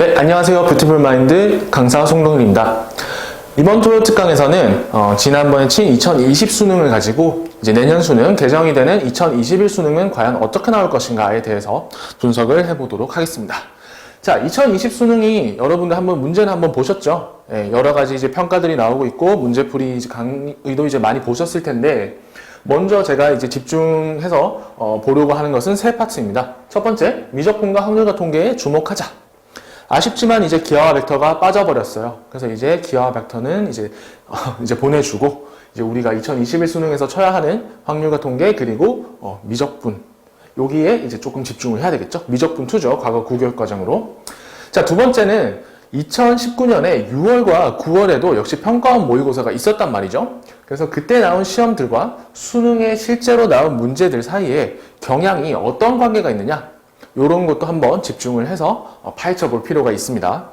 네, 안녕하세요. 뷰티풀 마인드 강사 송동일입니다. 이번 토요 특강에서는 지난번에 친 2020 수능을 가지고 이제 내년 수능, 개정이 되는 2021 수능은 과연 어떻게 나올 것인가에 대해서 분석을 해보도록 하겠습니다. 자, 2020 수능이 여러분들 문제는 한번 보셨죠? 네, 여러 가지 이제 평가들이 나오고 있고 문제풀이 강의도 이제 많이 보셨을 텐데, 먼저 제가 이제 집중해서 보려고 하는 것은 세 파트입니다. 첫 번째, 미적분과 확률과 통계에 주목하자. 아쉽지만 이제 기하와 벡터가 빠져버렸어요. 그래서 이제 기하와 벡터는 이제 보내주고, 이제 우리가 2021 수능에서 쳐야 하는 확률과 통계 그리고 미적분, 여기에 이제 조금 집중을 해야 되겠죠. 미적분 2죠. 과거 9개월 과정으로. 자, 두 번째는 2019년에 6월과 9월에도 역시 평가원 모의고사가 있었단 말이죠. 그래서 그때 나온 시험들과 수능에 실제로 나온 문제들 사이에 경향이 어떤 관계가 있느냐, 이런 것도 한번 집중을 해서 파헤쳐 볼 필요가 있습니다.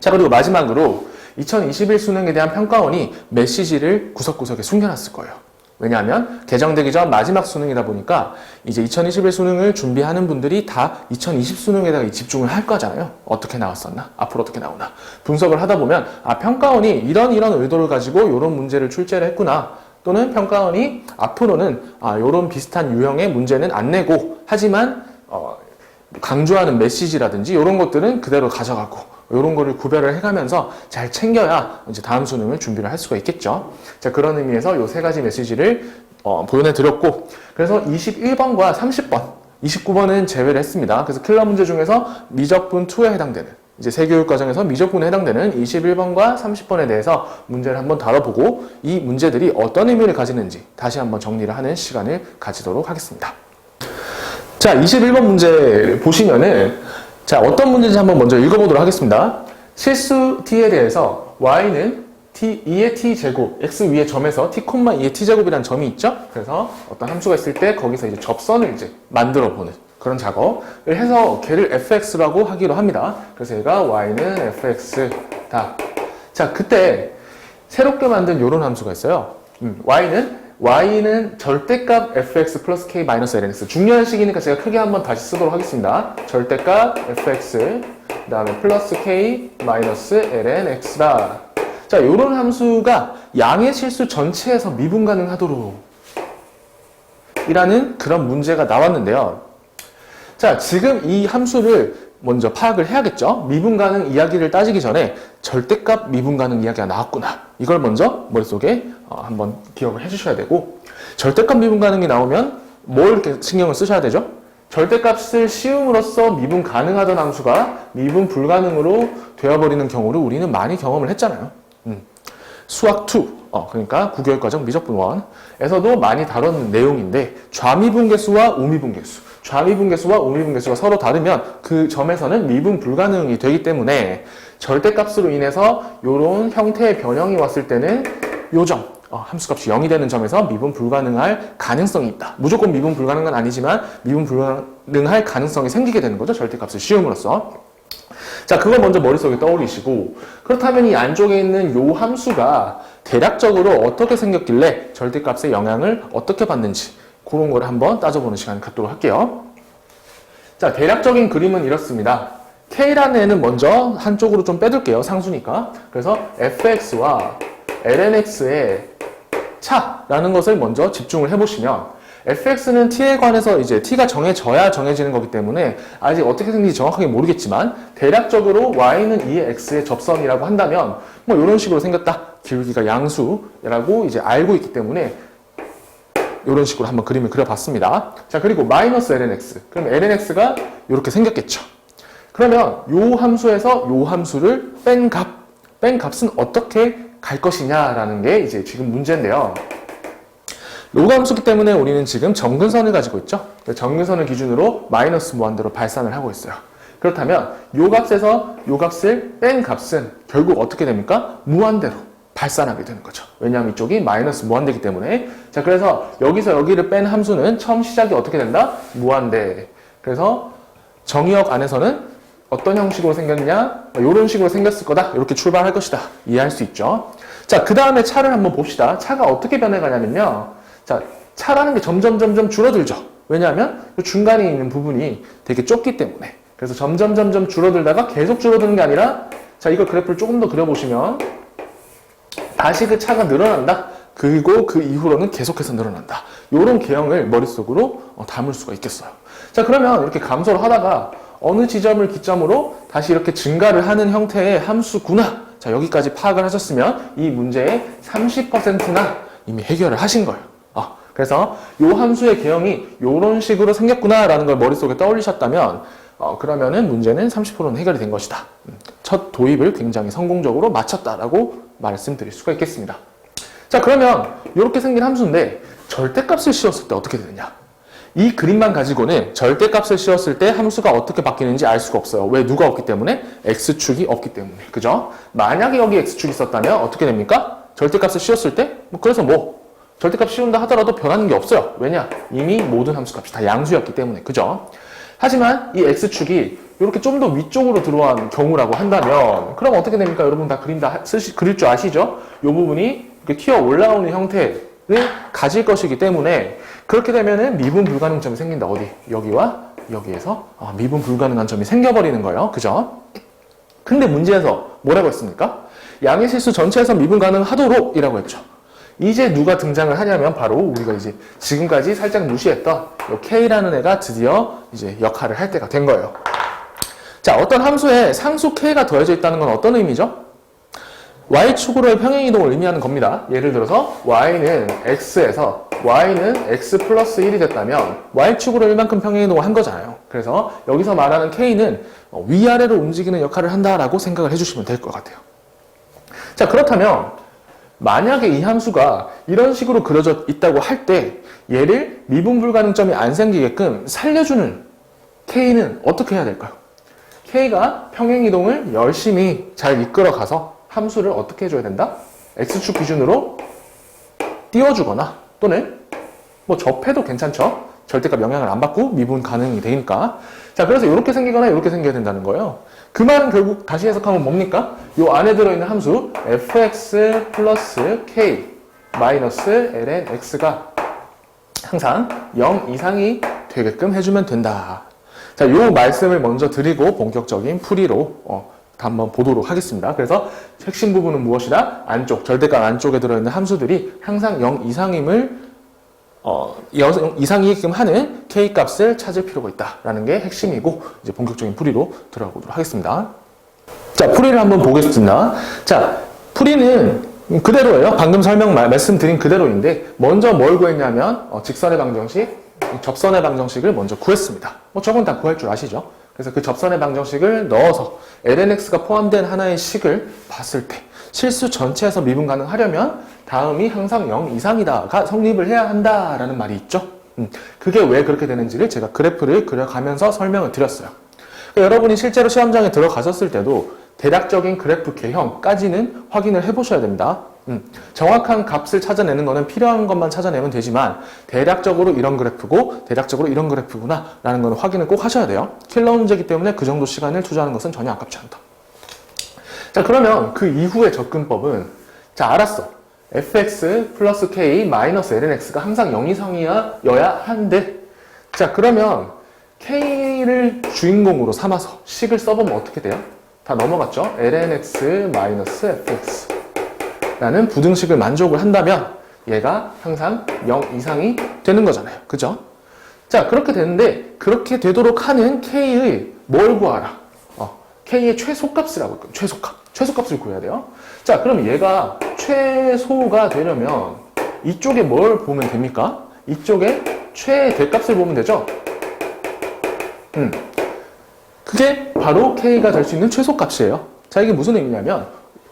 자, 그리고 마지막으로 2021 수능에 대한 평가원이 메시지를 구석구석에 숨겨놨을 거예요. 왜냐하면 개정되기 전 마지막 수능이다 보니까 이제 2021 수능을 준비하는 분들이 다 2020 수능에다가 집중을 할 거잖아요. 어떻게 나왔었나? 앞으로 어떻게 나오나? 분석을 하다 보면 평가원이 이런 의도를 가지고 이런 문제를 출제를 했구나. 또는 평가원이 앞으로는 이런 비슷한 유형의 문제는 안 내고, 하지만 강조하는 메시지라든지 이런 것들은 그대로 가져가고, 이런 거를 구별을 해가면서 잘 챙겨야 이제 다음 수능을 준비를 할 수가 있겠죠. 자, 그런 의미에서 이 세 가지 메시지를 보내드렸고, 그래서 21번과 30번, 29번은 제외를 했습니다. 그래서 킬러 문제 중에서 미적분 2에 해당되는, 이제 세교육 과정에서 미적분에 해당되는 21번과 30번에 대해서 문제를 한번 다뤄보고, 이 문제들이 어떤 의미를 가지는지 다시 한번 정리를 하는 시간을 가지도록 하겠습니다. 자, 21번 문제 보시면은, 자, 어떤 문제인지 한번 먼저 읽어보도록 하겠습니다. 실수 t에 대해서 y는 t, 2의 t제곱, x 위의 점에서 t, 2의 t제곱이라는 점이 있죠? 그래서 어떤 함수가 있을 때 거기서 이제 접선을 이제 만들어 보는 그런 작업을 해서 걔를 fx라고 하기로 합니다. 그래서 얘가 y는 fx다. 자, 그때 새롭게 만든 이런 함수가 있어요. y는 절대값 fx 플러스 k 마이너스 lnx. 중요한 식이니까 제가 크게 한번 다시 쓰도록 하겠습니다. 절대값 fx, 그 다음에 플러스 k 마이너스 lnx다. 자, 요런 함수가 양의 실수 전체에서 미분 가능하도록 이라는 그런 문제가 나왔는데요. 자, 지금 이 함수를 먼저 파악을 해야겠죠. 미분 가능 이야기를 따지기 전에 절대값 미분 가능 이야기가 나왔구나. 이걸 먼저 머릿속에 한번 기억을 해주셔야 되고, 절대값 미분 가능이 나오면 뭘 이렇게 신경을 쓰셔야 되죠? 절대값을 씌움으로써 미분 가능하던 함수가 미분 불가능으로 되어버리는 경우를 우리는 많이 경험을 했잖아요. 수학 2, 그러니까 9개월 과정 미적분 1에서도 많이 다뤘는 내용인데, 좌미분계수와 우미분계수, 좌미분계수와 우미분계수가 서로 다르면 그 점에서는 미분 불가능이 되기 때문에 절대값으로 인해서 이런 형태의 변형이 왔을 때는 요 점, 함수값이 0이 되는 점에서 미분 불가능할 가능성이 있다. 무조건 미분 불가능은 아니지만 미분 불가능할 가능성이 생기게 되는 거죠. 절대값을 씌움으로써. 자, 그걸 먼저 머릿속에 떠올리시고, 그렇다면 이 안쪽에 있는 요 함수가 대략적으로 어떻게 생겼길래 절대값의 영향을 어떻게 받는지 그런 거를 한번 따져보는 시간을 갖도록 할게요. 자, 대략적인 그림은 이렇습니다. K라는 애는 먼저 한쪽으로 좀 빼둘게요. 상수니까. 그래서 fx와 lnx의 차라는 것을 먼저 집중을 해보시면, fx는 t에 관해서 이제 t가 정해져야 정해지는 거기 때문에 아직 어떻게 생긴지 정확하게 모르겠지만, 대략적으로 y는 2의 x의 접선이라고 한다면 뭐 이런 식으로 생겼다. 기울기가 양수라고 이제 알고 있기 때문에 이런 식으로 한번 그림을 그려봤습니다. 자, 그리고 마이너스 lnx. 그럼 lnx가 이렇게 생겼겠죠. 그러면 요 함수에서 요 함수를 뺀 값은 어떻게 갈 것이냐라는 게 이제 지금 문제인데요. 로그 함수기 때문에 우리는 지금 정근선을 가지고 있죠. 정근선을 기준으로 마이너스 무한대로 발산을 하고 있어요. 그렇다면 요 값에서 요 값을 뺀 값은 결국 어떻게 됩니까? 무한대로 발산하게 되는 거죠. 왜냐하면 이쪽이 마이너스 무한대이기 때문에. 자, 그래서 여기서 여기를 뺀 함수는 처음 시작이 어떻게 된다? 무한대. 그래서 정의역 안에서는 어떤 형식으로 생겼냐? 이런 식으로 생겼을 거다. 이렇게 출발할 것이다. 이해할 수 있죠. 자, 그 다음에 차를 한번 봅시다. 차가 어떻게 변해가냐면요. 자, 차라는 게 점점 줄어들죠. 왜냐하면 중간에 있는 부분이 되게 좁기 때문에. 그래서 점점 줄어들다가 계속 줄어드는 게 아니라 자, 이걸 그래프를 조금 더 그려보시면 다시 그 차가 늘어난다. 그리고 그 이후로는 계속해서 늘어난다. 이런 개형을 머릿속으로 담을 수가 있겠어요. 자, 그러면 이렇게 감소를 하다가 어느 지점을 기점으로 다시 이렇게 증가를 하는 형태의 함수구나. 자, 여기까지 파악을 하셨으면 이 문제의 30%나 이미 해결을 하신 거예요. 그래서 이 함수의 개형이 이런 식으로 생겼구나라는 걸 머릿속에 떠올리셨다면 그러면은 문제는 30%는 해결이 된 것이다. 첫 도입을 굉장히 성공적으로 마쳤다라고 말씀드릴 수가 있겠습니다. 자, 그러면 이렇게 생긴 함수인데 절대값을 씌웠을 때 어떻게 되느냐? 이 그림만 가지고는 절대값을 씌웠을 때 함수가 어떻게 바뀌는지 알 수가 없어요. 왜? 누가 없기 때문에? x축이 없기 때문에. 그죠? 만약에 여기 x축이 있었다면 어떻게 됩니까? 절대값을 씌웠을 때? 그래서 절대값 씌운다 하더라도 변하는 게 없어요. 왜냐? 이미 모든 함수값이 다 양수였기 때문에. 그죠? 하지만 이 x축이 이렇게 좀 더 위쪽으로 들어간 경우라고 한다면 그럼 어떻게 됩니까? 여러분 다 그릴 줄 아시죠? 이 부분이 이렇게 튀어 올라오는 형태를 가질 것이기 때문에 그렇게 되면은 미분 불가능점이 생긴다. 어디? 여기와 여기에서 미분 불가능한 점이 생겨버리는 거예요. 그죠? 근데 문제에서 뭐라고 했습니까? 양의 실수 전체에서 미분 가능하도록 이라고 했죠. 이제 누가 등장을 하냐면 바로 우리가 이제 지금까지 살짝 무시했던 이 K라는 애가 드디어 이제 역할을 할 때가 된 거예요. 자, 어떤 함수에 상수 K가 더해져 있다는 건 어떤 의미죠? Y축으로의 평행이동을 의미하는 겁니다. 예를 들어서 Y는 X에서 Y는 X 플러스 1이 됐다면 Y축으로 1만큼 평행이동을 한 거잖아요. 그래서 여기서 말하는 K는 위아래로 움직이는 역할을 한다라고 생각을 해주시면 될 것 같아요. 자, 그렇다면 만약에 이 함수가 이런 식으로 그려져 있다고 할 때 얘를 미분 불가능점이 안 생기게끔 살려주는 K는 어떻게 해야 될까요? K가 평행이동을 열심히 잘 이끌어가서 함수를 어떻게 해줘야 된다? X축 기준으로 띄워주거나 또는 접해도 괜찮죠? 절대값 영향을 안 받고 미분 가능이 되니까. 자, 그래서 이렇게 생기거나 이렇게 생겨야 된다는 거예요. 그 말은 결국 다시 해석하면 뭡니까? 이 안에 들어있는 함수 fx 플러스 k 마이너스 ln x가 항상 0 이상이 되게끔 해주면 된다. 자, 이 말씀을 먼저 드리고 본격적인 풀이로 한번 보도록 하겠습니다. 그래서 핵심 부분은 무엇이다? 절대값 안쪽에 들어있는 함수들이 항상 0 이상임을 0 이상이게끔 하는 K값을 찾을 필요가 있다라는 게 핵심이고 이제 본격적인 풀이로 들어가보도록 하겠습니다. 자, 풀이를 한번 보겠습니다. 자, 풀이는 그대로예요. 방금 말씀드린 그대로인데 먼저 뭘 구했냐면 직선의 방정식, 접선의 방정식을 먼저 구했습니다. 저건 다 구할 줄 아시죠? 그래서 그 접선의 방정식을 넣어서 lnx가 포함된 하나의 식을 봤을 때 실수 전체에서 미분 가능하려면 다음이 항상 0 이상이다가 성립을 해야 한다라는 말이 있죠. 그게 왜 그렇게 되는지를 제가 그래프를 그려가면서 설명을 드렸어요. 그러니까 여러분이 실제로 시험장에 들어가셨을 때도 대략적인 그래프 개형까지는 확인을 해보셔야 됩니다. 정확한 값을 찾아내는 거는 필요한 것만 찾아내면 되지만 대략적으로 이런 그래프고 대략적으로 이런 그래프구나 라는 건 확인을 꼭 하셔야 돼요. 킬러 문제이기 때문에 그 정도 시간을 투자하는 것은 전혀 아깝지 않다. 자, 그러면 그 이후의 접근법은 자, 알았어. fx 플러스 k 마이너스 lnx가 항상 0 이상이어야 한데 자, 그러면 k를 주인공으로 삼아서 식을 써보면 어떻게 돼요? 다 넘어갔죠? lnx 마이너스 fx 라는 부등식을 만족을 한다면 얘가 항상 0 이상이 되는 거잖아요. 그죠? 자, 그렇게 되는데 그렇게 되도록 하는 k의 뭘 구하라? k의 최소값이라고 할까요? 최소값을 구해야 돼요. 자, 그럼 얘가 최소가 되려면 이쪽에 뭘 보면 됩니까? 이쪽에 최대값을 보면 되죠? 그게 바로 k가 될 수 있는 최소값이에요. 자, 이게 무슨 의미냐면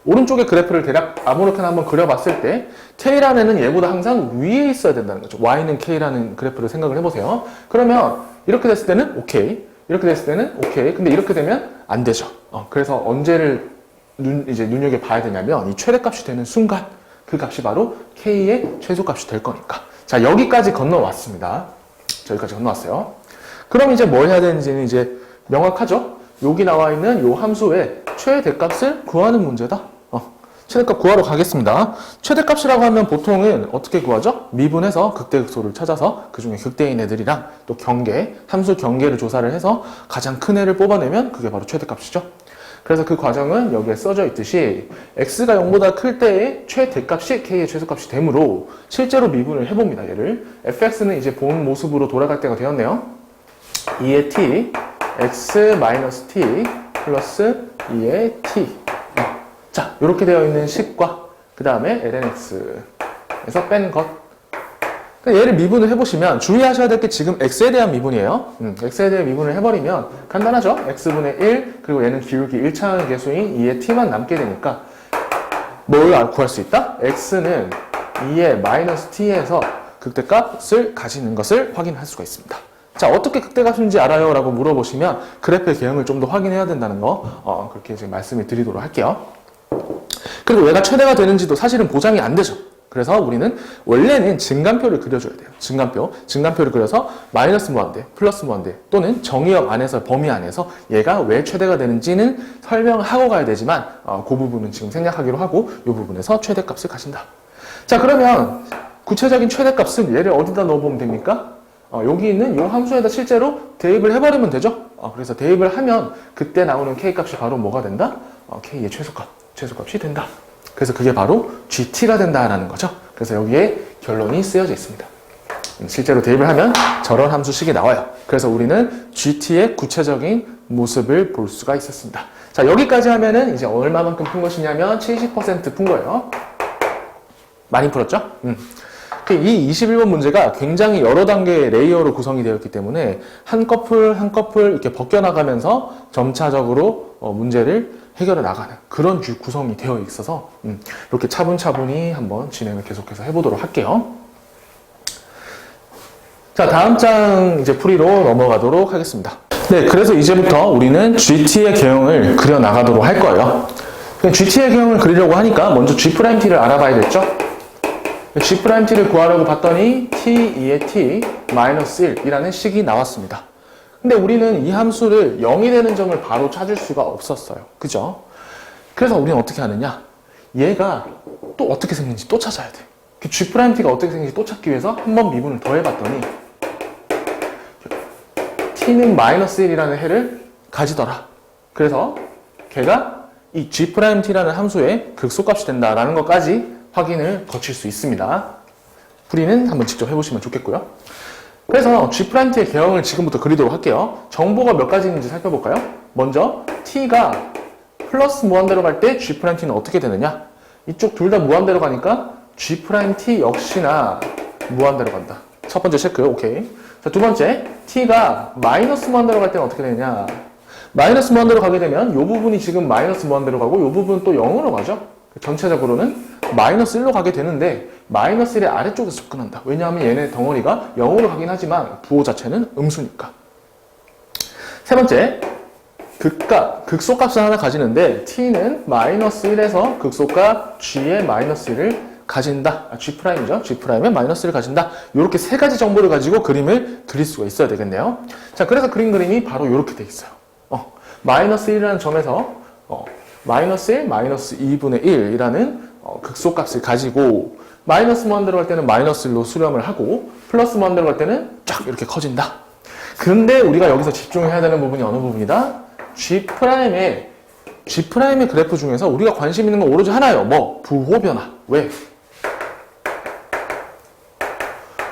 오른쪽에 그래프를 대략 아무렇게나 한번 그려봤을 때 K라는 애는 얘보다 항상 위에 있어야 된다는 거죠. Y는 K라는 그래프를 생각을 해보세요. 그러면 이렇게 됐을 때는 오케이, 이렇게 됐을 때는 오케이. 근데 이렇게 되면 안 되죠. 그래서 언제를 눈여겨봐야 되냐면 이 최대값이 되는 순간 그 값이 바로 K의 최소값이 될 거니까. 자, 여기까지 건너왔습니다. 저기까지 건너왔어요. 그럼 이제 뭘 해야 되는지는 이제 명확하죠? 여기 나와 있는 이 함수의 최대값을 구하는 문제다. 최대값 구하러 가겠습니다. 최대값이라고 하면 보통은 어떻게 구하죠? 미분해서 극대극소를 찾아서 그 중에 극대인 애들이랑 또 경계, 함수 경계를 조사를 해서 가장 큰 애를 뽑아내면 그게 바로 최대값이죠. 그래서 그 과정은 여기에 써져 있듯이 x가 0보다 클 때의 최대값이 k의 최소값이 되므로 실제로 미분을 해봅니다. 얘를 fx는 이제 본 모습으로 돌아갈 때가 되었네요. 2의 t, x-t 플러스 2의 t. 자, 이렇게 되어 있는 식과 그 다음에 lnx에서 뺀 것. 얘를 미분을 해보시면 주의하셔야 될 게 지금 x에 대한 미분이에요. x에 대한 미분을 해버리면 간단하죠? x분의 1 그리고 얘는 기울기 1차항의 개수인 2의 t만 남게 되니까 뭘 구할 수 있다? x는 2의 마이너스 t에서 극대값을 가지는 것을 확인할 수가 있습니다. 자, 어떻게 극대값인지 알아요? 라고 물어보시면 그래프의 개형을 좀 더 확인해야 된다는 거 그렇게 지금 말씀을 드리도록 할게요. 그리고 얘가 최대가 되는지도 사실은 보장이 안 되죠. 그래서 우리는 원래는 증간표를 그려줘야 돼요. 증간표를 그려서 마이너스 무한대, 플러스 무한대 또는 정의역 안에서 범위 안에서 얘가 왜 최대가 되는지는 설명하고 가야 되지만 그 부분은 지금 생략하기로 하고 이 부분에서 최대값을 가진다. 자, 그러면 구체적인 최대값은 얘를 어디다 넣어보면 됩니까? 여기 있는 이 함수에다 실제로 대입을 해버리면 되죠. 그래서 대입을 하면 그때 나오는 k값이 바로 뭐가 된다? k의 최소값이 된다. 그래서 그게 바로 GT가 된다라는 거죠. 그래서 여기에 결론이 쓰여져 있습니다. 실제로 대입을 하면 저런 함수식이 나와요. 그래서 우리는 GT의 구체적인 모습을 볼 수가 있었습니다. 자, 여기까지 하면은 이제 얼마만큼 푼 것이냐면 70% 푼 거예요. 많이 풀었죠? 이 21번 문제가 굉장히 여러 단계의 레이어로 구성이 되어 있기 때문에 한 커플 한 커플 이렇게 벗겨나가면서 점차적으로 문제를 해결해 나가는 그런 구성이 되어 있어서 이렇게 차분차분히 한번 진행을 계속해서 해보도록 할게요. 자, 다음 장 이제 풀이로 넘어가도록 하겠습니다. 네, 그래서 이제부터 우리는 GT의 개형을 그려 나가도록 할 거예요. GT의 개형을 그리려고 하니까 먼저 G'T를 알아봐야겠죠? G'T를 구하려고 봤더니 t2의 t 마이너스 1이라는 식이 나왔습니다. 근데 우리는 이 함수를 0이 되는 점을 바로 찾을 수가 없었어요. 그죠? 그래서 우리는 어떻게 하느냐? 얘가 또 어떻게 생긴지 또 찾아야 돼. G'T가 어떻게 생긴지 또 찾기 위해서 한번 미분을 더 해봤더니 t는 마이너스 1이라는 해를 가지더라. 그래서 걔가 이 G'T라는 함수의 극소값이 된다라는 것까지 확인을 거칠 수 있습니다. 풀이는 한번 직접 해보시면 좋겠고요. 그래서 G'T의 개형을 지금부터 그리도록 할게요. 정보가 몇 가지 있는지 살펴볼까요? 먼저 t가 플러스 무한대로 갈 때 G'T는 어떻게 되느냐? 이쪽 둘 다 무한대로 가니까 G'T 역시나 무한대로 간다. 첫 번째 체크, 오케이. 자, 두 번째, t가 마이너스 무한대로 갈 때는 어떻게 되느냐? 마이너스 무한대로 가게 되면 이 부분이 지금 마이너스 무한대로 가고 이 부분은 또 0으로 가죠? 전체적으로는 마이너스 1로 가게 되는데 마이너스 1의 아래쪽에서 접근한다. 왜냐하면 얘네 덩어리가 0으로 가긴 하지만 부호 자체는 음수니까. 세 번째, 극소값을 하나 가지는데 t는 마이너스 1에서 극소값 g의 마이너스 1을 가진다. G'이죠. G'의 마이너스 1을 가진다. 이렇게 세 가지 정보를 가지고 그림을 그릴 수가 있어야 되겠네요. 자, 그래서 그린 그림이 바로 이렇게 돼 있어요. 마이너스 1이라는 점에서 마이너스 1, 마이너스 2분의 1이라는 극소값을 가지고 마이너스 무한대로 갈 때는 마이너스 1로 수렴을 하고 플러스 무한대로 갈 때는 쫙 이렇게 커진다. 근데 우리가 여기서 집중해야 되는 부분이 어느 부분이다? G'의 그래프 중에서 우리가 관심 있는 건 오로지 하나예요. 뭐? 부호 변화. 왜?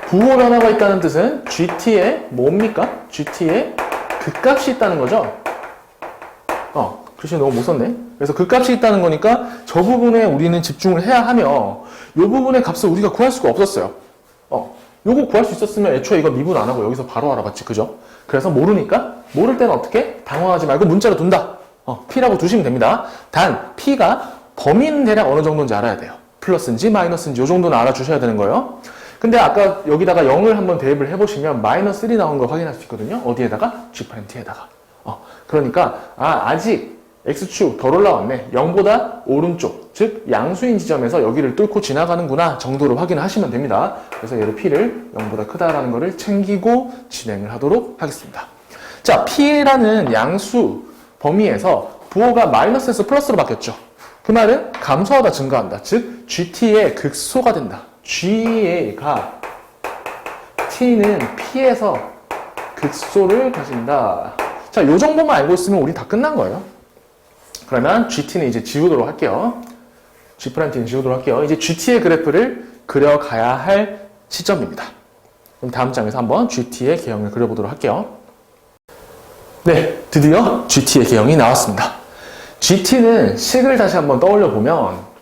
부호 변화가 있다는 뜻은 GT에 뭡니까? GT에 극값이 있다는 거죠. 글씨 너무 못 썼네. 그래서 극값이 있다는 거니까 저 부분에 우리는 집중을 해야 하며 이 부분의 값을 우리가 구할 수가 없었어요. 요거 구할 수 있었으면 애초에 이거 미분 안 하고 여기서 바로 알아봤지. 그죠? 그래서 모르니까 모를 때는 어떻게? 당황하지 말고 문자로 둔다. P라고 두시면 됩니다. 단 P가 범위는 대략 어느 정도인지 알아야 돼요. 플러스인지 마이너스인지 요 정도는 알아주셔야 되는 거예요. 근데 아까 여기다가 0을 한번 대입을 해보시면 마이너스 1이 나온 걸 확인할 수 있거든요. 어디에다가? G'에다가. 그러니까 아직 X축 덜 올라왔네. 0보다 오른쪽, 즉 양수인 지점에서 여기를 뚫고 지나가는구나 정도로 확인하시면 됩니다. 그래서 얘를 P를 0보다 크다라는 거를 챙기고 진행을 하도록 하겠습니다. 자, P라는 양수 범위에서 부호가 마이너스에서 플러스로 바뀌었죠. 그 말은 감소하다 증가한다. 즉 GT의 극소가 된다. G가 T는 P에서 극소를 가진다. 자, 요 정도만 알고 있으면 우리 다 끝난 거예요. 그러면 GT는 이제 지우도록 할게요. G'T는 지우도록 할게요. 이제 GT의 그래프를 그려가야 할 시점입니다. 그럼 다음 장에서 한번 GT의 개형을 그려보도록 할게요. 네, 드디어 GT의 개형이 나왔습니다. GT는 식을 다시 한번 떠올려 보면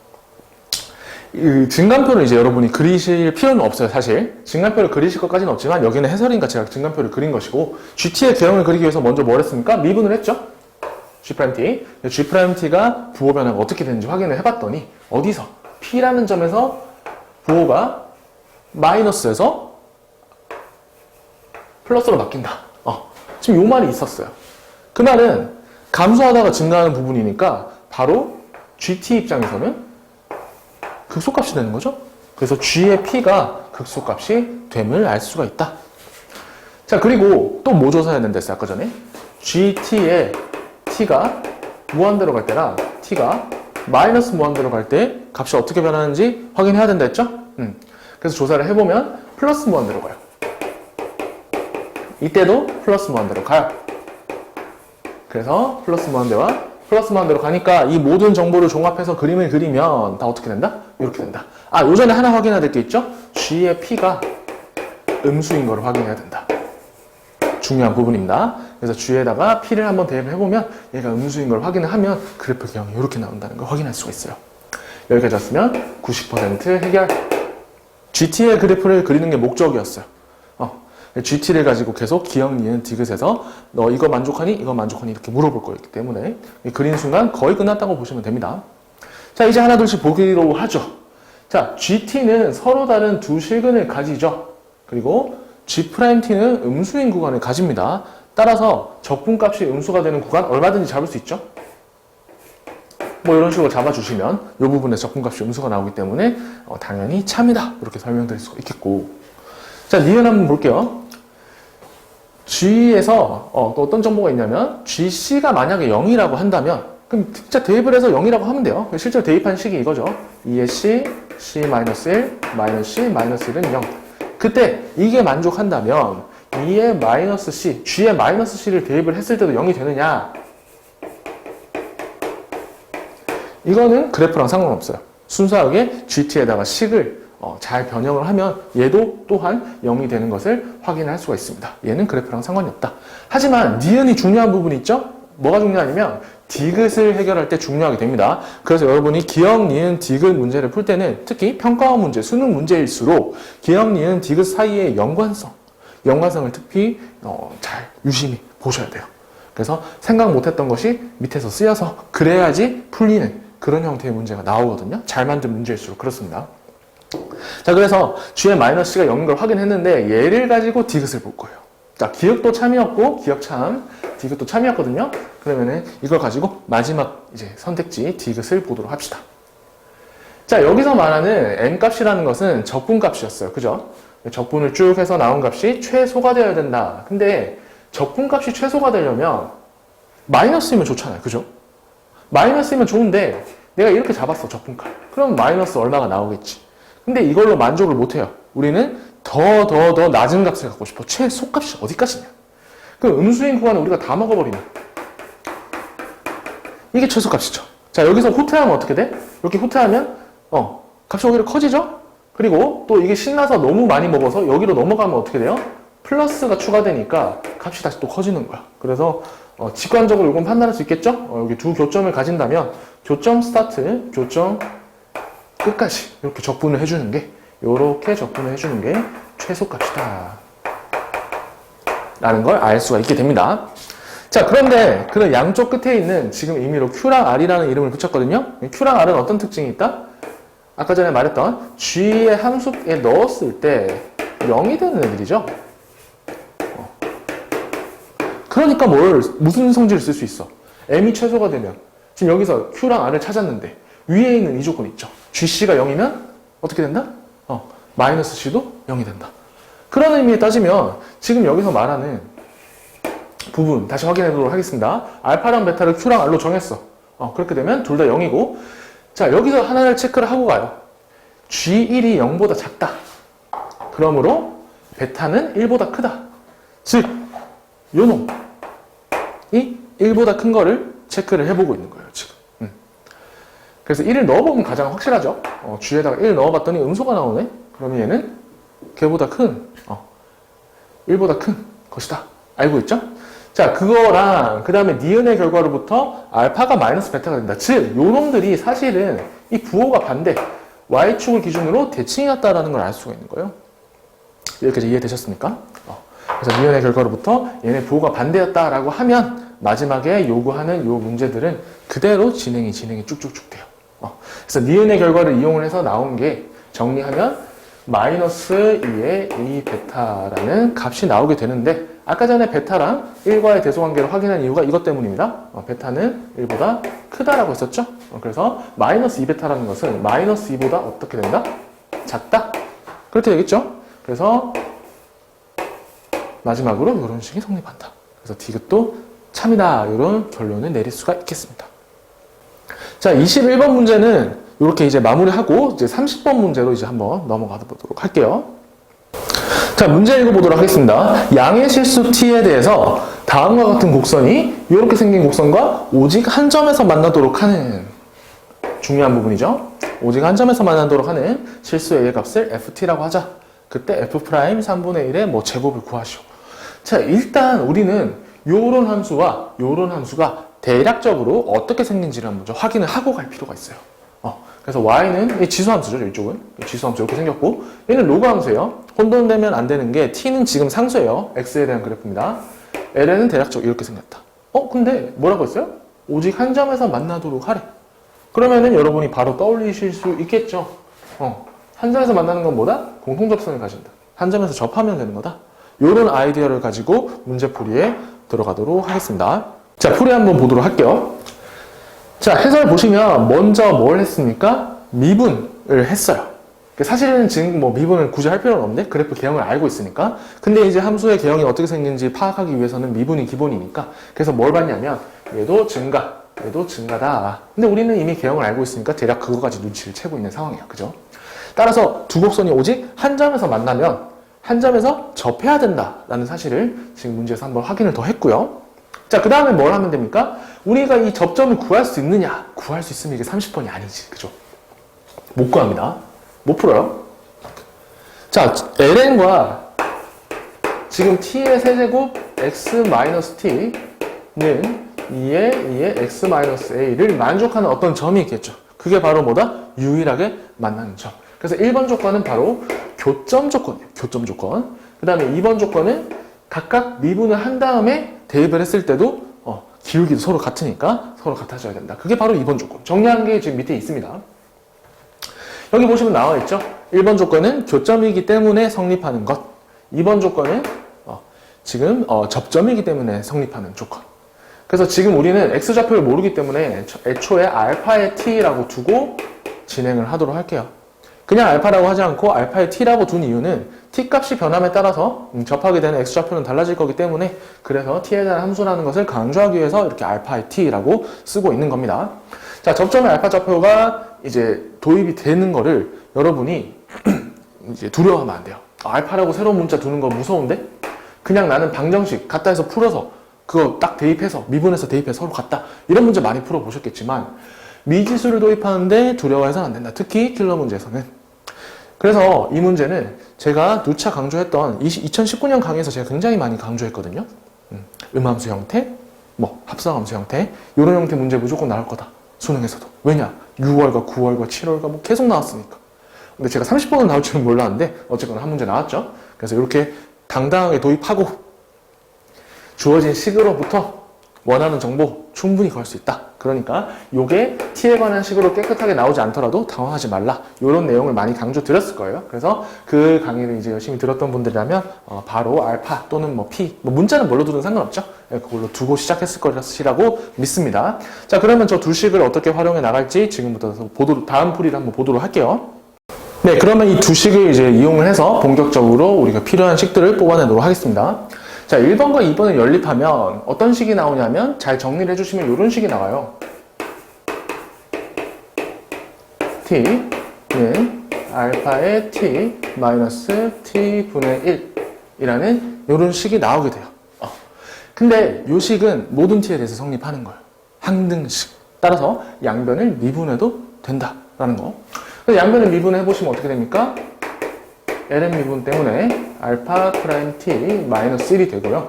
증간표를 이제 여러분이 그리실 필요는 없어요, 사실. 증간표를 그리실 것까지는 없지만 여기는 해설이니까 제가 증간표를 그린 것이고 GT의 개형을 그리기 위해서 먼저 뭘 했습니까? 미분을 했죠? G'T. G'T가 부호 변화가 어떻게 되는지 확인을 해봤더니 어디서? P라는 점에서 부호가 마이너스에서 플러스로 바뀐다. 지금 요 말이 있었어요. 그 말은 감소하다가 증가하는 부분이니까 바로 GT 입장에서는 극소값이 되는 거죠. 그래서 G의 P가 극소값이 됨을 알 수가 있다. 자, 그리고 또 뭐 조사해야 된다 했어요, 아까 전에? GT의 T가 무한대로 갈 때랑 T가 마이너스 무한대로 갈 때 값이 어떻게 변하는지 확인해야 된다 했죠? 그래서 조사를 해보면 플러스 무한대로 가요. 이때도 플러스 무한대로 가요. 그래서 플러스 무한대와 플러스 무한대로 가니까 이 모든 정보를 종합해서 그림을 그리면 다 어떻게 된다? 이렇게 된다. 요전에 하나 확인해야 될 게 있죠? G의 P가 음수인 걸 확인해야 된다. 중요한 부분입니다. 그래서 G에다가 P를 한번 대입을 해보면 얘가 음수인 걸 확인을 하면 그래프 개형이 이렇게 나온다는 걸 확인할 수가 있어요. 여기까지 왔으면 90% 해결. GT의 그래프를 그리는 게 목적이었어요. GT를 가지고 계속 기억, 니은, 디귿에서 너 이거 만족하니? 이거 만족하니? 이렇게 물어볼 거였기 때문에 그린 순간 거의 끝났다고 보시면 됩니다. 자, 이제 하나 둘씩 보기로 하죠. 자, GT는 서로 다른 두 실근을 가지죠. 그리고 G'T는 음수인 구간을 가집니다. 따라서 적분값이 음수가 되는 구간 얼마든지 잡을 수 있죠. 뭐 이런 식으로 잡아주시면 이 부분에 적분값이 음수가 나오기 때문에 당연히 참이다. 이렇게 설명드릴 수가 있겠고. 자, 니은 한번 볼게요. G에서 또 어떤 정보가 있냐면 GC가 만약에 0이라고 한다면 그럼 진짜 대입을 해서 0이라고 하면 돼요. 실제로 대입한 식이 이거죠. 2의 C, C-1, C-1은 0. 그때 이게 만족한다면 2의 마이너스 C, G의 마이너스 C를 대입을 했을 때도 0이 되느냐? 이거는 그래프랑 상관없어요. 순수하게 GT에다가 식을 잘 변형을 하면 얘도 또한 0이 되는 것을 확인할 수가 있습니다. 얘는 그래프랑 상관이 없다. 하지만 니은이 중요한 부분이 있죠? 뭐가 중요하냐면 디귿을 해결할 때 중요하게 됩니다. 그래서 여러분이 기억, 니은, 디귿 문제를 풀 때는 특히 평가원 문제, 수능 문제일수록 기억, 니은, 디귿 사이의 연관성을 특히 잘 유심히 보셔야 돼요. 그래서 생각 못했던 것이 밑에서 쓰여서 그래야지 풀리는 그런 형태의 문제가 나오거든요. 잘 만든 문제일수록 그렇습니다. 자, 그래서 G의 마이너스 C가 0인 걸 확인했는데 얘를 가지고 디귿을 볼 거예요. 자, 기억도 참이었고 기억 참, 디귿도 참이었거든요. 그러면은 이걸 가지고 마지막 이제 선택지 디귿을 보도록 합시다. 자, 여기서 말하는 M값이라는 것은 적분값이었어요. 그죠? 적분을 쭉 해서 나온 값이 최소가 되어야 된다. 근데 적분값이 최소가 되려면 마이너스이면 좋잖아요. 그죠? 마이너스이면 좋은데 내가 이렇게 잡았어, 적분값. 그럼 마이너스 얼마가 나오겠지. 근데 이걸로 만족을 못해요. 우리는 더 낮은 값을 갖고 싶어. 최소값이 어디까지냐. 그럼 음수인 구간을 우리가 다 먹어버리면 이게 최소값이죠. 자, 여기서 후퇴하면 어떻게 돼? 이렇게 후퇴하면 값이 오히려 커지죠? 그리고 또 이게 신나서 너무 많이 먹어서 여기로 넘어가면 어떻게 돼요? 플러스가 추가되니까 값이 다시 또 커지는 거야. 그래서 직관적으로 이건 판단할 수 있겠죠? 여기 두 교점을 가진다면 교점 스타트, 교점 끝까지 이렇게 적분을 해주는 게 최소값이다 라는 걸 알 수가 있게 됩니다. 자, 그런데 그 양쪽 끝에 있는 지금 임의로 Q랑 R이라는 이름을 붙였거든요. Q랑 R은 어떤 특징이 있다? 아까 전에 말했던 G의 함수에 넣었을 때 0이 되는 애들이죠. 그러니까 무슨 성질을 쓸 수 있어? M이 최소가 되면 지금 여기서 Q랑 R을 찾았는데 위에 있는 이 조건 있죠. GC가 0이면 어떻게 된다? 마이너스 C도 0이 된다. 그런 의미에 따지면 지금 여기서 말하는 부분 다시 확인해 보도록 하겠습니다. 알파랑 베타를 Q랑 R로 정했어. 그렇게 되면 둘 다 0이고 자, 여기서 하나를 체크를 하고 가요. G1이 0보다 작다. 그러므로 베타는 1보다 크다. 즉, 요 놈이 1보다 큰 거를 체크를 해보고 있는 거예요, 지금. 그래서 1을 넣어보면 가장 확실하죠. G에다가 1 넣어봤더니 음소가 나오네? 그러면 얘는 걔보다 큰, 1보다 큰 것이다. 알고 있죠? 자, 그거랑 그 다음에 니은의 결과로부터 알파가 마이너스 베타가 된다. 즉, 요 놈들이 사실은 이 부호가 반대, Y축을 기준으로 대칭이었다라는 걸 알 수가 있는 거예요. 여기까지 이해되셨습니까? 그래서 니은의 결과로부터 얘네 부호가 반대였다라고 하면 마지막에 요구하는 요 문제들은 그대로 진행이 쭉쭉쭉 돼요. 그래서 니은의 결과를 이용을 해서 나온 게 정리하면 마이너스 2의 A 베타라는 값이 나오게 되는데 아까 전에 베타랑 1과의 대소관계를 확인한 이유가 이것 때문입니다. 베타는 1보다 크다라고 했었죠. 그래서 마이너스 2베타라는 것은 마이너스 2보다 어떻게 된다? 작다? 그렇게 되겠죠. 그래서 마지막으로 이런 식이 성립한다. 그래서 디귿도 참이다. 이런 결론을 내릴 수가 있겠습니다. 자, 21번 문제는 이렇게 이제 마무리하고 이제 30번 문제로 이제 한번 넘어가 보도록 할게요. 자, 문제 읽어보도록 하겠습니다. 양의 실수 t에 대해서 다음과 같은 곡선이 이렇게 생긴 곡선과 오직 한 점에서 만나도록 하는 중요한 부분이죠. 오직 한 점에서 만나도록 하는 실수 a의 값을 ft라고 하자. 그때 f' 3분의 1의 뭐 제곱을 구하시오. 자, 일단 우리는 요런 함수와 요런 함수가 대략적으로 어떻게 생긴지를 먼저 확인을 하고 갈 필요가 있어요. 그래서 y는 지수함수죠. 이쪽은 지수함수 이렇게 생겼고 얘는 로그 함수예요. 혼돈되면 안 되는 게 t는 지금 상수예요. x에 대한 그래프입니다. ln은 대략적으로 이렇게 생겼다. 근데 뭐라고 했어요? 오직 한 점에서 만나도록 하래. 그러면은 여러분이 바로 떠올리실 수 있겠죠. 한 점에서 만나는 건 뭐다? 공통접선을 가진다. 한 점에서 접하면 되는 거다. 이런 아이디어를 가지고 문제풀이에 들어가도록 하겠습니다. 자, 풀이 한번 보도록 할게요. 자, 해설 보시면 먼저 뭘 했습니까? 미분을 했어요. 사실은 지금 뭐 미분을 굳이 할 필요는 없는데 그래프 개형을 알고 있으니까. 근데 이제 함수의 개형이 어떻게 생긴지 파악하기 위해서는 미분이 기본이니까. 그래서 뭘 봤냐면 얘도 증가, 얘도 증가다. 근데 우리는 이미 개형을 알고 있으니까 대략 그거까지 눈치를 채고 있는 상황이야. 그죠? 따라서 두 곡선이 오직 한 점에서 만나면 한 점에서 접해야 된다라는 사실을 지금 문제에서 한번 확인을 더 했고요. 자, 그 다음에 뭘 하면 됩니까? 우리가 이 접점을 구할 수 있느냐? 구할 수 있으면 이게 30번이 아니지. 그죠? 못 구합니다. 못 풀어요. 자, ln과 지금 t의 세제곱 x-t는 2의 x-a를 만족하는 어떤 점이 있겠죠. 그게 바로 뭐다? 유일하게 만나는 점. 그래서 1번 조건은 바로 교점 조건이에요. 교점 조건. 그 다음에 2번 조건은 각각 미분을 한 다음에 대입을 했을 때도 기울기도 서로 같으니까 서로 같아져야 된다. 그게 바로 2번 조건. 정리한 게 지금 밑에 있습니다. 여기 보시면 나와 있죠. 1번 조건은 교점이기 때문에 성립하는 것. 2번 조건은 지금 접점이기 때문에 성립하는 조건. 그래서 지금 우리는 x좌표를 모르기 때문에 애초에 알파의 t라고 두고 진행을 하도록 할게요. 그냥 알파라고 하지 않고 알파의 t라고 둔 이유는 t값이 변함에 따라서 접하게 되는 x좌표는 달라질 거기 때문에 그래서 t에 대한 함수라는 것을 강조하기 위해서 이렇게 알파의 t라고 쓰고 있는 겁니다. 자, 접점의 알파 좌표가 이제 도입이 되는 거를 여러분이 이제 두려워하면 안 돼요. 알파라고 새로운 문자 두는 거 무서운데? 그냥 나는 방정식 갖다 해서 풀어서 그거 딱 대입해서 미분해서 대입해서 서로 같다. 이런 문제 많이 풀어보셨겠지만 미지수를 도입하는데 두려워해서는 안 된다. 특히 킬러 문제에서는. 그래서 이 문제는 제가 누차 강조했던 2019년 강의에서 제가 굉장히 많이 강조했거든요. 음함수 형태, 합성함수 형태 이런 형태 문제 무조건 나올 거다. 수능에서도. 왜냐? 6월과 9월과 7월과 뭐 계속 나왔으니까. 근데 제가 30번은 나올 줄은 몰랐는데 어쨌거나 한 문제 나왔죠. 그래서 이렇게 당당하게 도입하고 주어진 식으로부터 원하는 정보 충분히 구할 수 있다. 그러니까 요게 t에 관한 식으로 깨끗하게 나오지 않더라도 당황하지 말라. 이런 내용을 많이 강조 드렸을 거예요. 그래서 그 강의를 이제 열심히 들었던 분들이라면 바로 알파 또는 p 문자는 뭘로 두든 상관없죠. 그걸로 두고 시작했을 것이라고 믿습니다. 자, 그러면 저 두 식을 어떻게 활용해 나갈지 지금부터 다음 풀이를 한번 보도록 할게요. 네, 그러면 이 두 식을 이제 이용을 해서 본격적으로 우리가 필요한 식들을 뽑아내도록 하겠습니다. 자, 1번과 2번을 연립하면 어떤 식이 나오냐면 잘 정리를 해주시면 이런 식이 나와요. t는 알파의 t 마이너스 t분의 1이라는 이런 식이 나오게 돼요. 근데 이 식은 모든 t에 대해서 성립하는 거예요. 항등식. 따라서 양변을 미분해도 된다라는 거. 그래서 양변을 미분해 보시면 어떻게 됩니까? ln 미분 때문에 알파 프라임 t 마이너스 1이 되고요.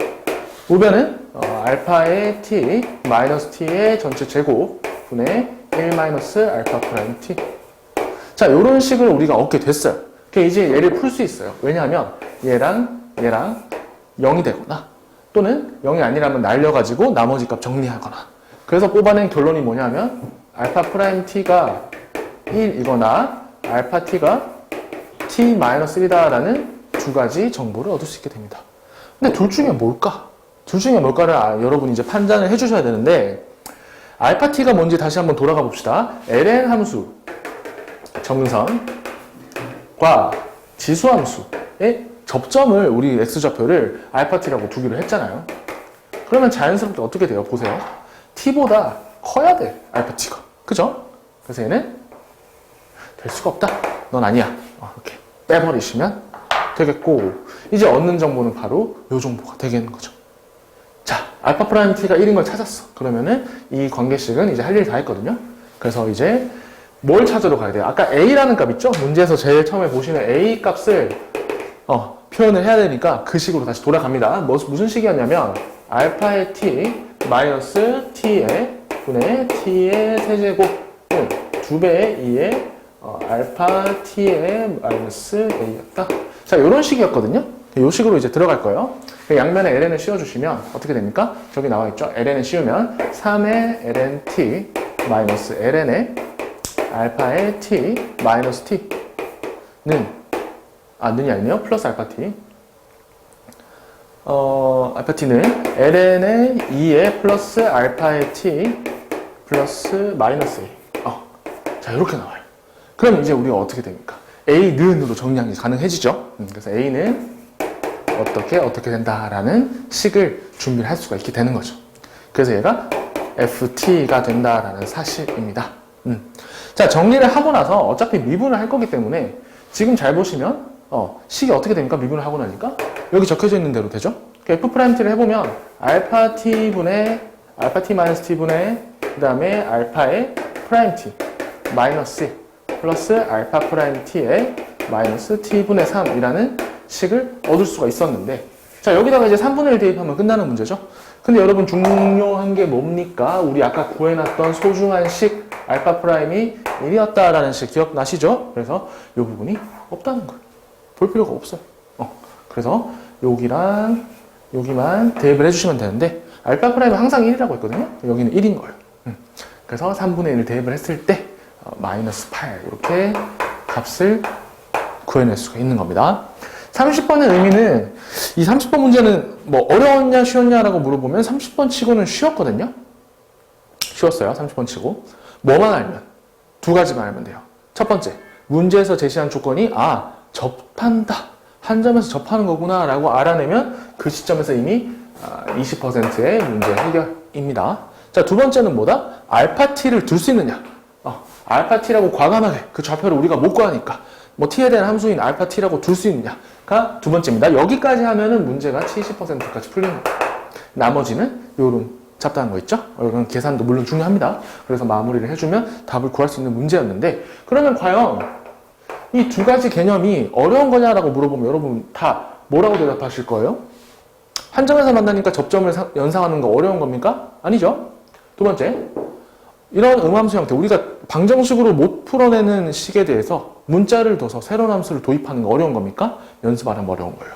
우변은 알파의 t 마이너스 t의 전체 제곱 분의 1 마이너스 알파 프라임 t. 자, 이런 식을 우리가 얻게 됐어요. 그러니까 이제 얘를 풀 수 있어요. 왜냐하면 얘랑 0이 되거나 또는 0이 아니라면 날려가지고 나머지 값 정리하거나. 그래서 뽑아낸 결론이 뭐냐면 알파 프라임 t가 1이거나 알파 t가 t 마이너스 1이다라는 두 가지 정보를 얻을 수 있게 됩니다. 근데 둘 중에 뭘까? 둘 중에 뭘까를 여러분이 이제 판단을 해주셔야 되는데 알파 t가 뭔지 다시 한번 돌아가 봅시다. ln 함수 점근선과 지수 함수의 접점을 우리 x좌표를 알파 t라고 두기로 했잖아요. 그러면 자연스럽게 어떻게 돼요? 보세요. t보다 커야 돼, 알파 t가. 그죠? 그래서 얘는 될 수가 없다. 넌 아니야. 이렇게 빼버리시면 되겠고, 이제 얻는 정보는 바로 이 정보가 되겠는 거죠. 자, 알파 프라임 t가 1인 걸 찾았어. 그러면은 이 관계식은 이제 할 일 다 했거든요. 그래서 이제 뭘 찾으러 가야 돼요? 아까 a라는 값 있죠? 문제에서 제일 처음에 보시는 a 값을 표현을 해야 되니까 그 식으로 다시 돌아갑니다. 무슨 식이었냐면 알파의 t 마이너스 t의 분의 t의 세제곱은 2배의 2의 알파 t의 마이너스 a였다. 자, 이런 식이었거든요. 이 식으로 이제 들어갈 거예요. 양면에 ln을 씌워주시면 어떻게 됩니까? 저기 나와 있죠? ln을 씌우면 3의 ln t 마이너스 ln의 알파의 t 마이너스 t는 는이 아니네요. 플러스 알파 t. 알파 t는 ln의 2의 플러스 알파의 t 플러스 마이너스 a. 자, 이렇게 나와요. 그럼 이제 우리가 어떻게 됩니까? a는으로 정리하기 가능해지죠. 그래서 a는 어떻게 된다라는 식을 준비를 할 수가 있게 되는 거죠. 그래서 얘가 ft가 된다라는 사실입니다. 자, 정리를 하고 나서 어차피 미분을 할 거기 때문에 지금 잘 보시면 식이 어떻게 됩니까? 미분을 하고 나니까 여기 적혀져 있는 대로 되죠? f't를 해보면 알파 t분의 알파 t 마이너스 t분의 그 다음에 알파의 프라임 t 마이너스 1 플러스 알파 프라임 t의 마이너스 t분의 3이라는 식을 얻을 수가 있었는데, 자, 여기다가 이제 3분의 1 대입하면 끝나는 문제죠? 근데 여러분 중요한 게 뭡니까? 우리 아까 구해놨던 소중한 식 알파 프라임이 1이었다라는 식 기억나시죠? 그래서 이 부분이 없다는 거예요. 볼 필요가 없어요. 그래서 여기랑 여기만 대입을 해주시면 되는데 알파 프라임은 항상 1이라고 했거든요. 여기는 1인 거예요. 그래서 3분의 1을 대입을 했을 때 마이너스 8 이렇게 값을 구해낼 수가 있는 겁니다. 30번의 의미는 이 30번 문제는 뭐 어려웠냐 쉬웠냐라고 물어보면 30번 치고는 쉬웠거든요. 쉬웠어요. 30번 치고. 뭐만 알면 두 가지만 알면 돼요. 첫 번째, 문제에서 제시한 조건이 접한다. 한 점에서 접하는 거구나 라고 알아내면 그 시점에서 이미 20%의 문제 해결입니다. 자, 두 번째는 뭐다? 알파 t를 둘 수 있느냐. 알파 t라고 과감하게 그 좌표를 우리가 못 구하니까 뭐 t에 대한 함수인 알파 t라고 둘 수 있느냐가 두 번째입니다. 여기까지 하면은 문제가 70%까지 풀리는 거예요. 나머지는 요런 잡다한 거 있죠? 이런 계산도 물론 중요합니다. 그래서 마무리를 해주면 답을 구할 수 있는 문제였는데, 그러면 과연 이 두 가지 개념이 어려운 거냐라고 물어보면 여러분 다 뭐라고 대답하실 거예요? 한 점에서 만나니까 접점을 연상하는 거 어려운 겁니까? 아니죠. 두 번째, 이런 음함수 형태, 우리가 방정식으로 못 풀어내는 식에 대해서 문자를 둬서 새로운 함수를 도입하는 거 어려운 겁니까? 연습 안 하면 어려운 거예요.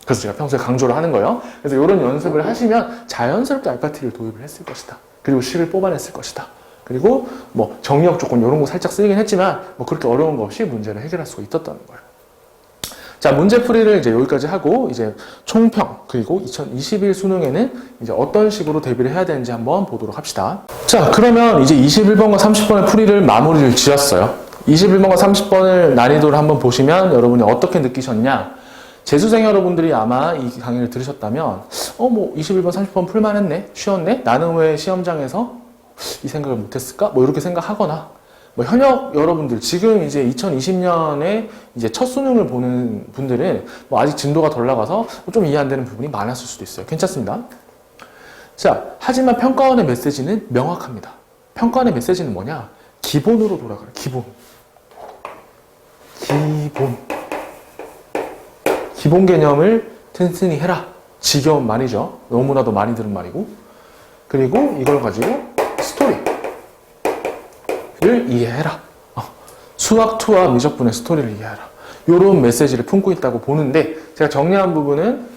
그래서 제가 평소에 강조를 하는 거예요. 그래서 이런 연습을 하시면 자연스럽게 알파 t를 도입을 했을 것이다. 그리고 식을 뽑아냈을 것이다. 그리고 뭐 정의역 조건 이런 거 살짝 쓰이긴 했지만 뭐 그렇게 어려운 거 없이 문제를 해결할 수가 있었다는 거예요. 자, 문제풀이를 이제 여기까지 하고 이제 총평 그리고 2021 수능에는 이제 어떤 식으로 대비를 해야 되는지 한번 보도록 합시다. 자, 그러면 이제 21번과 30번의 풀이를 마무리를 지었어요. 21번과 30번을 난이도를 한번 보시면 여러분이 어떻게 느끼셨냐? 재수생 여러분들이 아마 이 강의를 들으셨다면 뭐 21번 30번 풀만했네, 쉬웠네, 나는 왜 시험장에서 이 생각을 못했을까? 뭐 이렇게 생각하거나, 뭐 현역 여러분들, 지금 이제 2020년에 이제 첫 수능을 보는 분들은 뭐 아직 진도가 덜 나가서 좀 이해 안 되는 부분이 많았을 수도 있어요. 괜찮습니다. 자, 하지만 평가원의 메시지는 명확합니다. 평가원의 메시지는 뭐냐? 기본으로 돌아가라. 기본. 기본 개념을 튼튼히 해라. 지겨운 말이죠. 너무나도 많이 들은 말이고. 그리고 이걸 가지고 스토리를 이해해라. 수학 2와 미적분의 스토리를 이해해라. 이런 메시지를 품고 있다고 보는데, 제가 정리한 부분은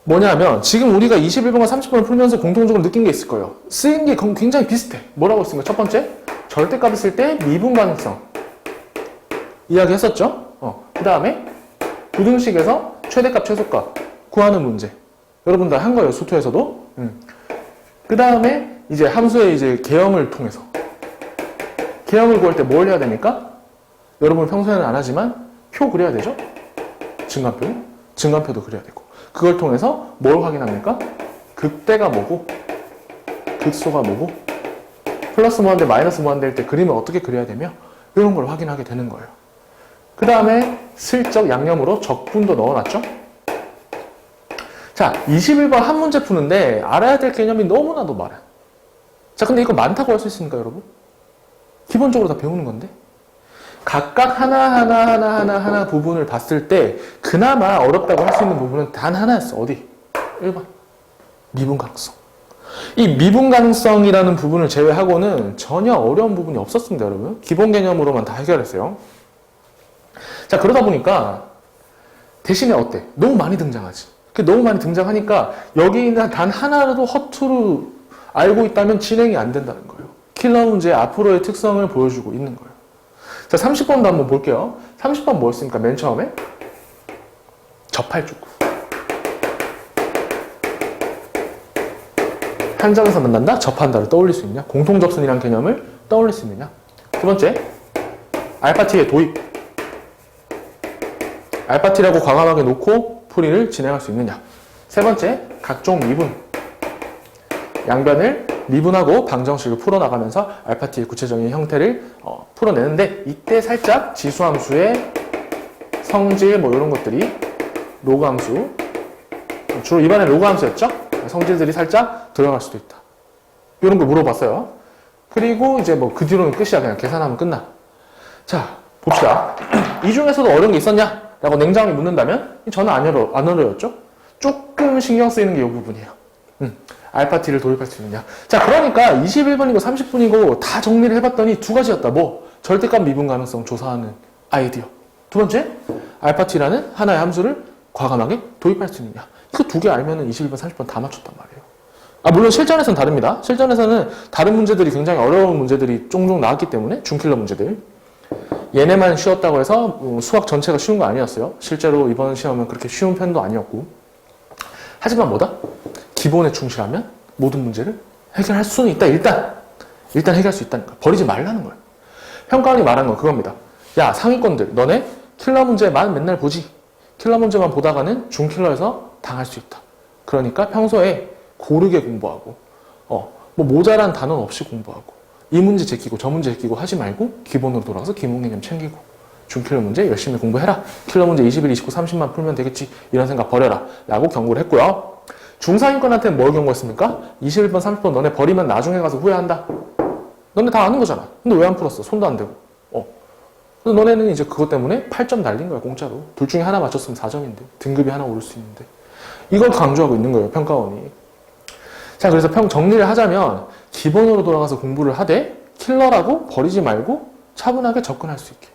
뭐냐면 지금 우리가 21번과 30번을 풀면서 공통적으로 느낀 게 있을 거예요. 쓰인 게 굉장히 비슷해. 뭐라고 쓴 거야? 첫 번째, 절대값을 쓸 때 미분 가능성 이야기 했었죠. 그 다음에 부등식에서 최대값 최소값 구하는 문제, 여러분 다 한 거예요. 수투에서도. 그 다음에 이제 함수의 이제 개형을 통해서, 개형을 구할 때 뭘 해야 됩니까? 여러분 평소에는 안 하지만 표 그려야 되죠. 증간표도 그려야 되고, 그걸 통해서 뭘 확인합니까? 극대가 뭐고 극소가 뭐고, 플러스 무한대 마이너스 무한대일 때 그림을 어떻게 그려야 되며, 이런 걸 확인하게 되는 거예요. 그 다음에 슬쩍 양념으로 적분도 넣어놨죠. 자, 21번 한 문제 푸는데 알아야 될 개념이 너무나도 많아요. 자, 근데 이거 많다고 할 수 있습니까, 여러분? 기본적으로 다 배우는 건데, 각각 하나 부분을 봤을 때 그나마 어렵다고 할 수 있는 부분은 단 하나였어. 어디? 1번. 미분 가능성. 이 미분 가능성이라는 부분을 제외하고는 전혀 어려운 부분이 없었습니다, 여러분. 기본 개념으로만 다 해결했어요. 자, 그러다 보니까 대신에 어때? 너무 많이 등장하지. 너무 많이 등장하니까 여기 있는 단 하나라도 허투루 알고 있다면 진행이 안 된다는 거예요. 킬러 문제의 앞으로의 특성을 보여주고 있는 거예요. 자, 30번도 한번 볼게요. 30번 뭐였습니까? 맨 처음에 접할주구. 한 점에서 만난다? 접한다를 떠올릴 수 있냐? 공통접선이라는 개념을 떠올릴 수 있느냐? 두 번째, 알파t의 도입. 알파t라고 과감하게 놓고 풀이를 진행할 수 있느냐? 세 번째, 각종 미분. 양변을 미분하고 방정식을 풀어나가면서 알파t의 구체적인 형태를 풀어내는데, 이때 살짝 지수함수의 성질 뭐 이런 것들이, 로그함수, 주로 이번에 로그함수였죠? 성질들이 살짝 들어갈 수도 있다. 이런 걸 물어봤어요. 그리고 이제 뭐 그 뒤로는 끝이야. 그냥 계산하면 끝나. 자, 봅시다. 이 중에서도 어려운 게 있었냐? 라고 냉정하게 묻는다면 저는 안 어려웠죠? 조금 신경 쓰이는 게 이 부분이에요. 알파t를 도입할 수 있느냐. 자, 그러니까 21번이고 30분이고 다 정리를 해봤더니 두 가지였다. 뭐? 절대값 미분 가능성 조사하는 아이디어. 두 번째, 알파t라는 하나의 함수를 과감하게 도입할 수 있느냐. 이거 두 개 알면은 21번, 30번 다 맞췄단 말이에요. 물론 실전에서는 다릅니다. 실전에서는 다른 문제들이 굉장히 어려운 문제들이 종종 나왔기 때문에, 중킬러 문제들. 얘네만 쉬웠다고 해서 수학 전체가 쉬운 거 아니었어요. 실제로 이번 시험은 그렇게 쉬운 편도 아니었고. 하지만 뭐다? 기본에 충실하면 모든 문제를 해결할 수는 있다. 일단 해결할 수 있다는 거야. 버리지 말라는 거야. 평가원이 말한 건 그겁니다. 야, 상위권들, 너네 킬러 문제만 맨날 보지. 킬러 문제만 보다가는 중킬러에서 당할 수 있다. 그러니까 평소에 고르게 공부하고, 뭐 모자란 단원 없이 공부하고, 이 문제 제끼고 저 문제 제끼고 하지 말고 기본으로 돌아가서 기본 개념 챙기고, 중킬러 문제 열심히 공부해라. 킬러 문제 21, 29, 30만 풀면 되겠지. 이런 생각 버려라. 라고 경고를 했고요. 중상위권한테는 뭘 경고했습니까? 21번, 30번 너네 버리면 나중에 가서 후회한다. 너네 다 아는 거잖아. 근데 왜 안 풀었어? 손도 안 대고. 근데 너네는 이제 그것 때문에 8점 날린 거야, 공짜로. 둘 중에 하나 맞췄으면 4점인데. 등급이 하나 오를 수 있는데. 이걸 강조하고 있는 거예요, 평가원이. 자, 그래서 정리를 하자면 기본으로 돌아가서 공부를 하되 킬러라고 버리지 말고 차분하게 접근할 수 있게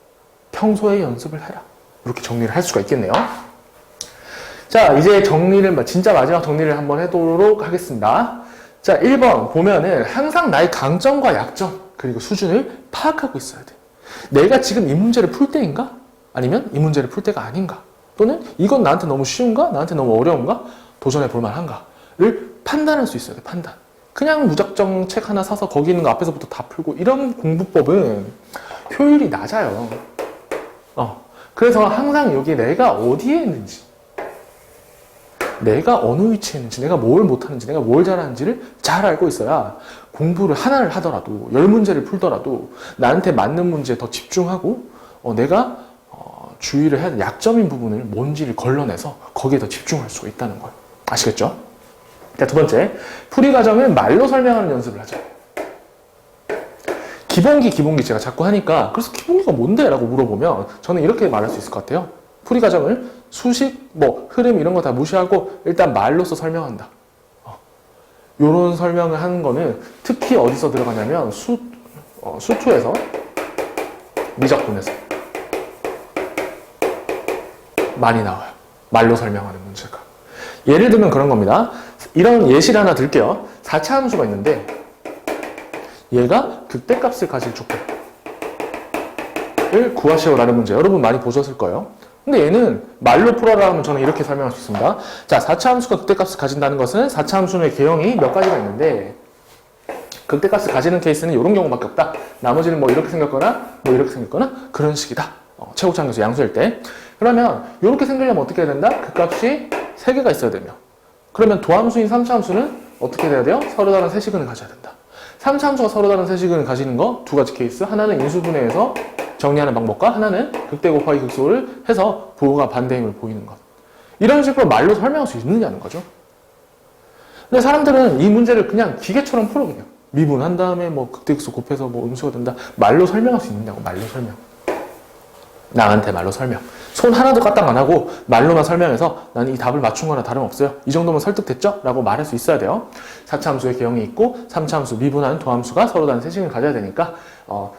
평소에 연습을 해라. 이렇게 정리를 할 수가 있겠네요. 자, 이제 진짜 마지막 정리를 한번 해보도록 하겠습니다. 자, 1번 보면은 항상 나의 강점과 약점, 그리고 수준을 파악하고 있어야 돼. 내가 지금 이 문제를 풀 때인가? 아니면 이 문제를 풀 때가 아닌가? 또는 이건 나한테 너무 쉬운가? 나한테 너무 어려운가? 도전해 볼 만한가?를 판단할 수 있어야 돼, 판단. 그냥 무작정 책 하나 사서 거기 있는 거 앞에서부터 다 풀고 이런 공부법은 효율이 낮아요. 그래서 항상 여기 내가 어디에 있는지, 내가 어느 위치에 있는지, 내가 뭘 못하는지, 내가 뭘 잘하는지를 잘 알고 있어야 공부를 하나를 하더라도, 10문제를 풀더라도 나한테 맞는 문제에 더 집중하고 내가 주의를 해야 될 약점인 부분을 뭔지를 걸러내서 거기에 더 집중할 수가 있다는 거예요. 아시겠죠? 자, 두 번째, 풀이 과정을 말로 설명하는 연습을 하자. 기본기 제가 자꾸 하니까 그래서 기본기가 뭔데? 라고 물어보면 저는 이렇게 말할 수 있을 것 같아요. 풀이 과정을 수식, 흐름 이런 거 다 무시하고 일단 말로써 설명한다. 요런 설명을 하는 거는 특히 어디서 들어가냐면 수투에서, 미적분에서 많이 나와요. 말로 설명하는 문제가. 예를 들면 그런 겁니다. 이런 예시를 하나 들게요. 4차 함수가 있는데 얘가 극대값을 가질 조건을 구하시오라는 문제. 여러분 많이 보셨을 거예요. 근데 얘는 말로 풀어라 하면 저는 이렇게 설명할 수 있습니다. 자, 4차 함수가 극대값을 가진다는 것은 4차 함수의 개형이 몇 가지가 있는데 극대값을 가지는 케이스는 이런 경우밖에 없다. 나머지는 이렇게 생겼거나 이렇게 생겼거나 그런 식이다. 최고차함수 양수일 때. 그러면 이렇게 생기려면 어떻게 해야 된다? 극값이 3개가 있어야 되며 그러면 도함수인 3차 함수는 어떻게 돼야 돼요? 서로 다른 세시근을 가져야 된다. 3차 함수가 서로 다른 세시근을 가지는 거 두 가지 케이스. 하나는 인수분해에서 정리하는 방법과 하나는 극대 곱하기 극소를 해서 부호가 반대임을 보이는 것. 이런 식으로 말로 설명할 수 있느냐는 거죠. 근데 사람들은 이 문제를 그냥 기계처럼 풀어 그냥. 미분한 다음에 극대 극소 곱해서 음수가 된다. 말로 설명할 수 있느냐고. 말로 설명. 나한테 말로 설명. 손 하나도 까딱 안 하고 말로만 설명해서 나는 이 답을 맞춘 거나 다름없어요. 이 정도면 설득됐죠? 라고 말할 수 있어야 돼요. 4차 함수의 개형이 있고 3차 함수 미분하는 도함수가 서로 다른 세식을 가져야 되니까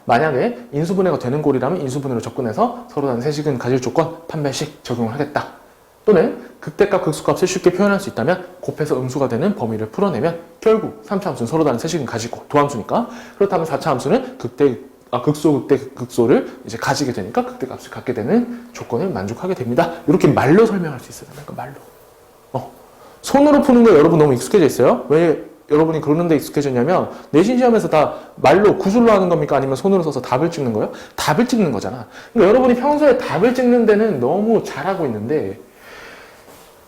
만약에 인수분해가 되는 꼴이라면 인수분해로 접근해서 서로 다른 세식은 가질 조건 판별식 적용을 하겠다. 또는 극대값 극소값을 쉽게 표현할 수 있다면 곱해서 음수가 되는 범위를 풀어내면 결국 3차 함수는 서로 다른 세식은 가지고 도함수니까 그렇다면 4차 함수는 극소, 극대, 극소를 이제 가지게 되니까 극대값을 갖게 되는 조건을 만족하게 됩니다. 이렇게 말로 설명할 수 있어야 된다. 말로. 손으로 푸는 거 여러분 너무 익숙해져 있어요? 왜 여러분이 그러는데 익숙해졌냐면 내신 시험에서 다 말로 구술로 하는 겁니까? 아니면 손으로 써서 답을 찍는 거예요? 답을 찍는 거잖아. 그러니까 여러분이 평소에 답을 찍는 데는 너무 잘하고 있는데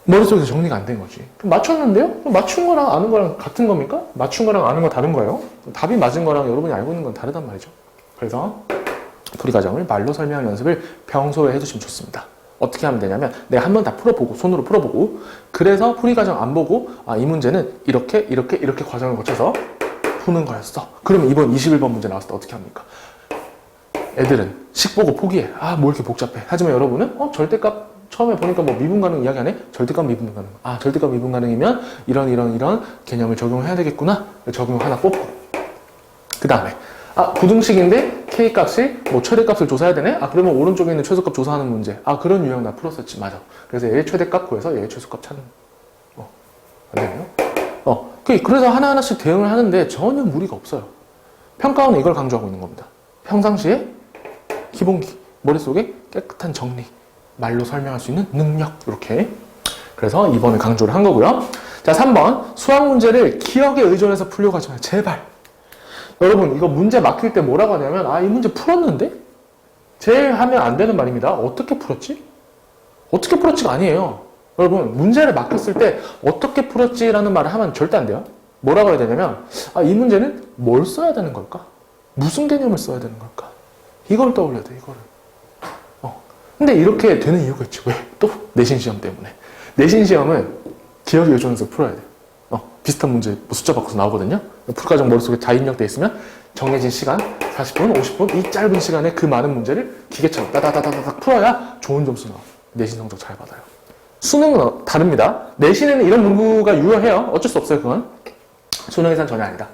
머릿속에서 정리가 안 된 거지. 맞췄는데요? 맞춘 거랑 아는 거랑 같은 겁니까? 맞춘 거랑 아는 거 다른 거예요? 답이 맞은 거랑 여러분이 알고 있는 건 다르단 말이죠. 그래서 풀이 과정을 말로 설명하는 연습을 평소에 해두시면 좋습니다. 어떻게 하면 되냐면 내가 한번 다 풀어보고 손으로 풀어보고 그래서 풀이 과정 안 보고 이 문제는 이렇게 과정을 거쳐서 푸는 거였어. 그러면 이번 21번 문제 나왔을 때 어떻게 합니까? 애들은 식 보고 포기해. 뭐 이렇게 복잡해. 하지만 여러분은 절대값 처음에 보니까 미분 가능 이야기 안 해? 절대값 미분 가능. 절대값 미분 가능이면 이런 개념을 적용해야 되겠구나. 적용 하나 뽑고 그 다음에 부등식인데 K값이 최대값을 조사해야 되네? 그러면 오른쪽에 있는 최소값 조사하는 문제. 그런 유형 나 풀었었지. 맞아. 그래서 얘의 최대값 구해서 얘의 최소값 찾는. 안 되네요? 그래서 하나하나씩 대응을 하는데 전혀 무리가 없어요. 평가원은 이걸 강조하고 있는 겁니다. 평상시에 기본기, 머릿속에 깨끗한 정리, 말로 설명할 수 있는 능력. 이렇게. 그래서 2번을 강조를 한 거고요. 자, 3번. 수학 문제를 기억에 의존해서 풀려고 하지 마요. 제발. 여러분 이거 문제 막힐 때 뭐라고 하냐면 이 문제 풀었는데? 제일 하면 안 되는 말입니다. 어떻게 풀었지? 어떻게 풀었지가 아니에요. 여러분 문제를 막혔을 때 어떻게 풀었지라는 말을 하면 절대 안 돼요. 뭐라고 해야 되냐면 이 문제는 뭘 써야 되는 걸까? 무슨 개념을 써야 되는 걸까? 이걸 떠올려야 돼. 이거를. 근데 이렇게 되는 이유가 있지. 왜? 또 내신 시험 때문에. 내신 시험은 기억에 의존해서 풀어야 돼요. 비슷한 문제 숫자 바꿔서 나오거든요. 풀과정 머릿속에 다 입력돼 있으면 정해진 시간 40분, 50분 이 짧은 시간에 그 많은 문제를 기계처럼 따다다다닥 풀어야 좋은 점수 나와요. 내신 성적 잘 받아요. 수능은 다릅니다. 내신에는 이런 문구가 유효해요. 어쩔 수 없어요. 그건. 수능에서는 전혀 아니다.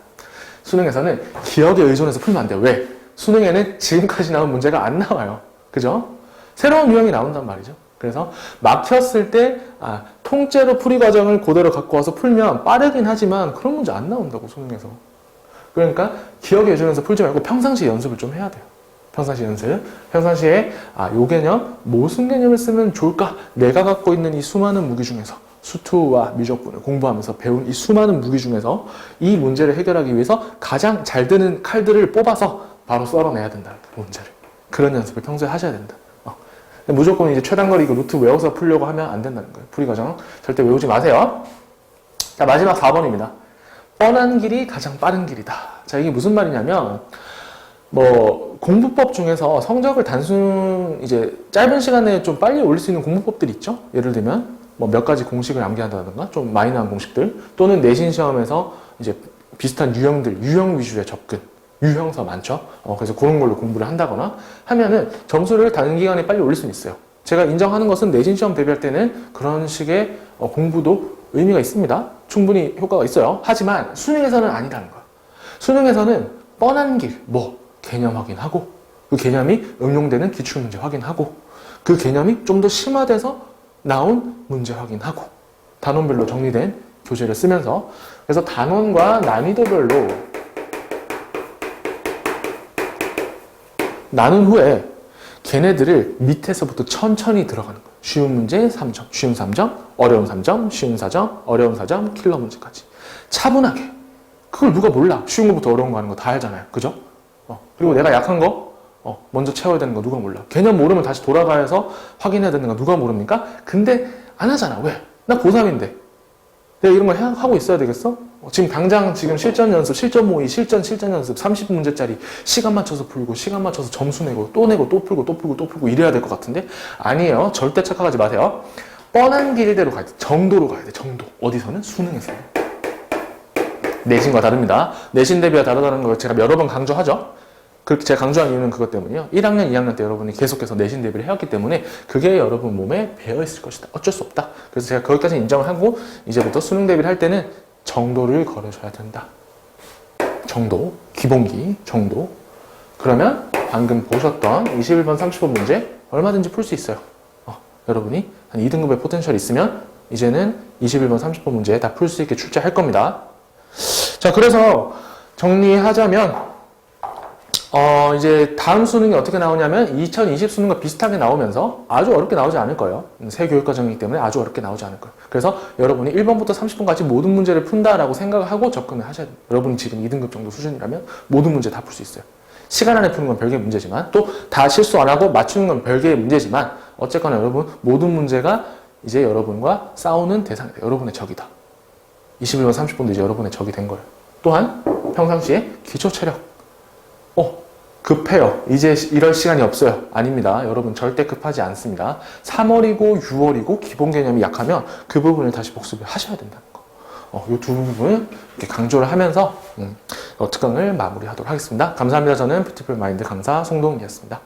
수능에서는 기억에 의존해서 풀면 안 돼요. 왜? 수능에는 지금까지 나온 문제가 안 나와요. 그죠? 새로운 유형이 나온단 말이죠. 그래서 막혔을 때 통째로 풀이 과정을 그대로 갖고 와서 풀면 빠르긴 하지만 그런 문제 안 나온다고 수능에서. 그러니까 기억에 의존해서 풀지 말고 평상시에 연습을 좀 해야 돼요. 평상시 연습. 평상시에 요 개념 무슨 개념을 쓰면 좋을까? 내가 갖고 있는 이 수많은 무기 중에서 수투와 미적분을 공부하면서 배운 이 수많은 무기 중에서 이 문제를 해결하기 위해서 가장 잘 드는 칼들을 뽑아서 바로 썰어내야 된다. 그 문제를. 그런 연습을 평소에 하셔야 된다. 근데 무조건 이제 최단거리 이거 루트 외워서 풀려고 하면 안 된다는 거예요. 풀이 과정 절대 외우지 마세요. 자, 마지막 4번입니다. 뻔한 길이 가장 빠른 길이다. 자, 이게 무슨 말이냐면 뭐 공부법 중에서 성적을 단순 이제 짧은 시간에 좀 빨리 올릴 수 있는 공부법들이 있죠. 예를 들면 뭐 몇 가지 공식을 암기한다든가 좀 마이너한 공식들, 또는 내신 시험에서 이제 비슷한 유형들, 유형 위주의 접근, 유형서 많죠. 그래서 그런 걸로 공부를 한다거나 하면은 점수를 단기간에 빨리 올릴 수는 있어요. 제가 인정하는 것은 내신 시험 대비할 때는 그런 식의 공부도 의미가 있습니다. 충분히 효과가 있어요. 하지만 수능에서는 아니라는 거야. 수능에서는 뻔한 길, 뭐 개념 확인하고, 그 개념이 응용되는 기출문제 확인하고, 그 개념이 좀 더 심화돼서 나온 문제 확인하고, 단원별로 정리된 교재를 쓰면서, 그래서 단원과 난이도별로 나눈 후에 걔네들을 밑에서부터 천천히 들어가는 거예요. 쉬운 문제 3점, 쉬운 3점, 어려운 3점, 쉬운 4점, 어려운 4점, 킬러 문제까지. 차분하게. 그걸 누가 몰라. 쉬운 거부터 어려운 거 하는 거 다 알잖아요. 그죠? 그리고 내가 약한 거 먼저 채워야 되는 거 누가 몰라. 개념 모르면 다시 돌아가서 확인해야 되는 거 누가 모릅니까? 근데 안 하잖아. 왜? 나 고3인데. 내가 이런 걸 하고 있어야 되겠어? 지금 당장 지금 실전 연습, 실전 모의, 실전 연습 30문제짜리 시간 맞춰서 풀고, 시간 맞춰서 점수 내고, 또 풀고, 또 풀고, 또 풀고 이래야 될 것 같은데? 아니에요. 절대 착각하지 마세요. 뻔한 길대로 가야 돼. 정도로 가야 돼. 정도. 어디서는? 수능에서는. 내신과 다릅니다. 내신 대비와 다르다는 걸 제가 여러 번 강조하죠. 그렇게 제가 강조한 이유는 그것 때문이에요. 1학년, 2학년 때 여러분이 계속해서 내신 대비를 해왔기 때문에 그게 여러분 몸에 배어있을 것이다. 어쩔 수 없다. 그래서 제가 거기까지 인정을 하고 이제부터 수능 대비를 할 때는 정도를 걸어줘야 된다. 정도, 기본기 정도. 그러면 방금 보셨던 21번, 30번 문제 얼마든지 풀 수 있어요. 여러분이 한 2등급의 포텐셜이 있으면 이제는 21번, 30번 문제 다 풀 수 있게 출제할 겁니다. 자, 그래서 정리하자면 이제 다음 수능이 어떻게 나오냐면 2020 수능과 비슷하게 나오면서 아주 어렵게 나오지 않을 거예요. 새 교육과정이기 때문에 아주 어렵게 나오지 않을 거예요. 그래서 여러분이 1번부터 30번까지 모든 문제를 푼다라고 생각을 하고 접근을 하셔야 돼요. 여러분이 지금 2등급 정도 수준이라면 모든 문제 다 풀 수 있어요. 시간 안에 푸는 건 별개의 문제지만, 또 다 실수 안 하고 맞추는 건 별개의 문제지만, 어쨌거나 여러분 모든 문제가 이제 여러분과 싸우는 대상이다. 여러분의 적이다. 21번, 30번도 이제 여러분의 적이 된 거예요. 또한 평상시에 기초 체력 급해요. 이제 이럴 시간이 없어요. 아닙니다. 여러분 절대 급하지 않습니다. 3월이고 6월이고 기본 개념이 약하면 그 부분을 다시 복습을 하셔야 된다는 거. 이 두 부분을 이렇게 강조를 하면서 특강을 마무리하도록 하겠습니다. 감사합니다. 저는 뷰티풀 마인드 강사 송동이었습니다.